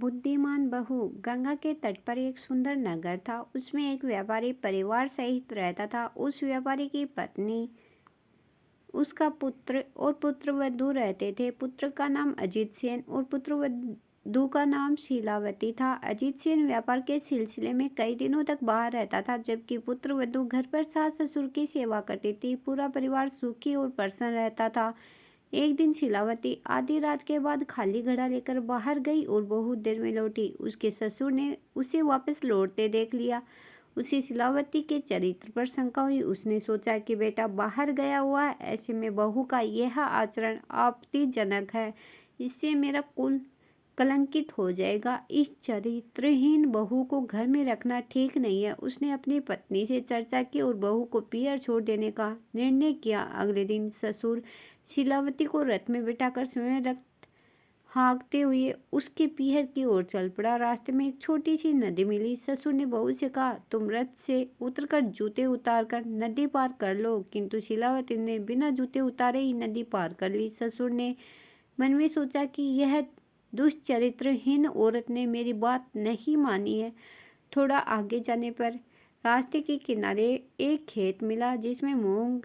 बुद्धिमान बहू। गंगा के तट पर एक सुंदर नगर था। उसमें एक व्यापारी परिवार सहित रहता था। उस व्यापारी की पत्नी, उसका पुत्र और पुत्रवधू रहते थे। पुत्र का नाम अजीत सेन और पुत्रवधू का नाम शीलावती था। अजीत सेन व्यापार के सिलसिले में कई दिनों तक बाहर रहता था, जबकि पुत्रवधू घर पर सास ससुर की सेवा करती थी। पूरा परिवार सुखी और प्रसन्न रहता था। एक दिन शीलावती आधी रात के बाद खाली घड़ा लेकर बाहर गई और बहुत देर में लौटी। उसके ससुर ने उसे वापस लौटते देख लिया। उसे शीलावती के चरित्र पर शंका हुई। उसने सोचा कि बेटा बाहर गया हुआ है, ऐसे में बहू का यह आचरण आपत्तिजनक है। इससे मेरा कुल कलंकित हो जाएगा। इस चरित्रहीन बहू को घर में रखना ठीक नहीं है। उसने अपनी पत्नी से चर्चा की और बहू को पीहर छोड़ देने का निर्णय किया। अगले दिन ससुर शीलावती को रथ में बिठाकर स्वयं रथ हाँकते हुए उसके पीहर की ओर चल पड़ा। रास्ते में एक छोटी सी नदी मिली। ससुर ने बहू से कहा, तुम रथ से उतरकर जूते उतारकर नदी पार कर लो। किंतु शीलावती ने बिना जूते उतारे ही नदी पार कर ली। ससुर ने मन में सोचा कि यह दुष्चरित्रहीन औरत ने मेरी बात नहीं मानी है। थोड़ा आगे जाने पर रास्ते के किनारे एक खेत मिला जिसमें मूंग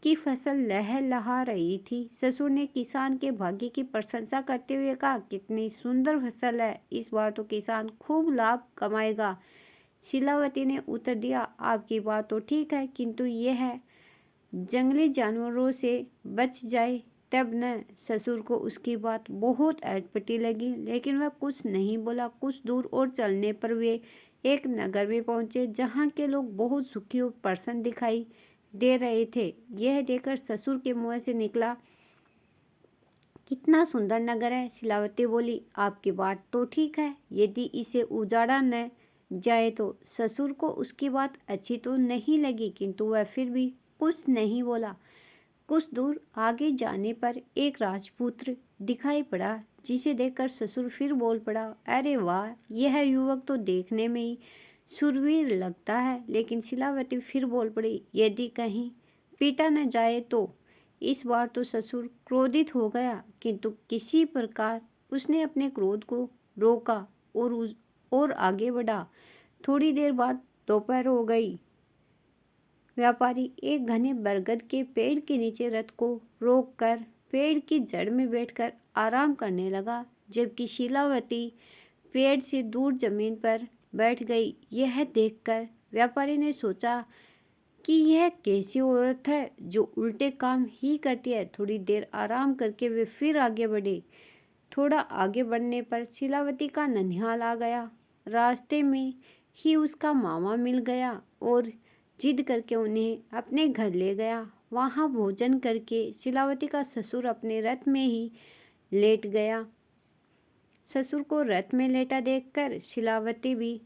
की फसल लहलहा रही थी। ससुर ने किसान के भाग्य की प्रशंसा करते हुए कहा, कितनी सुंदर फसल है, इस बार तो किसान खूब लाभ कमाएगा। शीलावती ने उत्तर दिया, आपकी बात तो ठीक है, किंतु यह जंगली जानवरों से बच जाए तब न। ससुर को उसकी बात बहुत अटपटी लगी, लेकिन वह कुछ नहीं बोला। कुछ दूर और चलने पर वे एक नगर में पहुंचे जहां के लोग बहुत सुखी और प्रसन्न दिखाई दे रहे थे। यह देखकर ससुर के मुंह से निकला, कितना सुंदर नगर है। शीलावती बोली, आपकी बात तो ठीक है, यदि इसे उजाड़ा न जाए तो। ससुर को उसकी बात अच्छी तो नहीं लगी, किंतु वह फिर भी कुछ नहीं बोला। कुछ दूर आगे जाने पर एक राजपुत्र दिखाई पड़ा, जिसे देखकर ससुर फिर बोल पड़ा, अरे वाह, यह युवक तो देखने में ही शूरवीर लगता है। लेकिन शीलावती फिर बोल पड़ी, यदि कहीं पीटा न जाए तो। इस बार तो ससुर क्रोधित हो गया, किंतु किसी प्रकार उसने अपने क्रोध को रोका और आगे बढ़ा। थोड़ी देर बाद दोपहर हो गई। व्यापारी एक घने बरगद के पेड़ के नीचे रथ को रोककर पेड़ की जड़ में बैठकर आराम करने लगा, जबकि शीलावती पेड़ से दूर जमीन पर बैठ गई। यह देखकर व्यापारी ने सोचा कि यह कैसी औरत है जो उल्टे काम ही करती है। थोड़ी देर आराम करके वे फिर आगे बढ़े। थोड़ा आगे बढ़ने पर शीलावती का ननिहाल आ गया। रास्ते में ही उसका मामा मिल गया और जिद करके उन्हें अपने घर ले गया। वहाँ भोजन करके शीलावती का ससुर अपने रथ में ही लेट गया। ससुर को रथ में लेटा देखकर शीलावती भी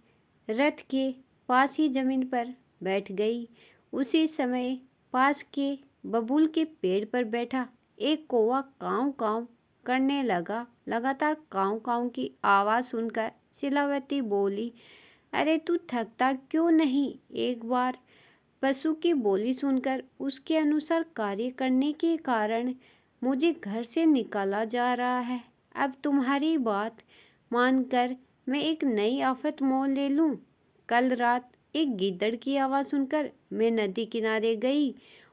रथ के पास ही जमीन पर बैठ गई। उसी समय पास के बबूल के पेड़ पर बैठा एक कौवा काँव काँव करने लगा। लगातार काँव काँव की आवाज़ सुनकर शीलावती बोली, अरे तू थकता क्यों नहीं? एक बार पशु की बोली सुनकर उसके अनुसार कार्य करने के कारण मुझे घर से निकाला जा रहा है। अब तुम्हारी बात मानकर मैं एक नई आफत मोल ले लूं। कल रात एक गीदड़ की आवाज़ सुनकर मैं नदी किनारे गई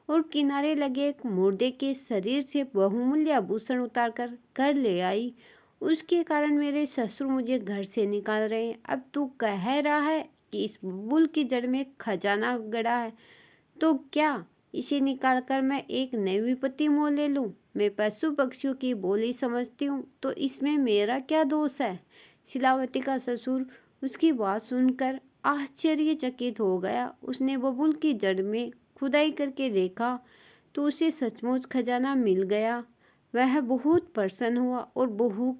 और किनारे लगे एक मुर्दे के शरीर से बहुमूल्य आभूषण उतारकर घर ले आई। उसके कारण मेरे ससुर मुझे घर से निकाल रहे हैं। अब तू कह रहा है कि इस बुल की जड़ में खजाना गड़ा है, तो क्या इसे निकालकर मैं एक नई विपत्ति मोल ले लूं? मैं पशु पक्षियों की बोली समझती हूँ, तो इसमें मेरा क्या दोष है? शीलावती का ससुर उसकी बात सुनकर आश्चर्यचकित हो गया। उसने बबूल की जड़ में खुदाई करके देखा तो उसे सचमुच खजाना मिल गया। वह बहुत प्रसन्न हुआ और बहू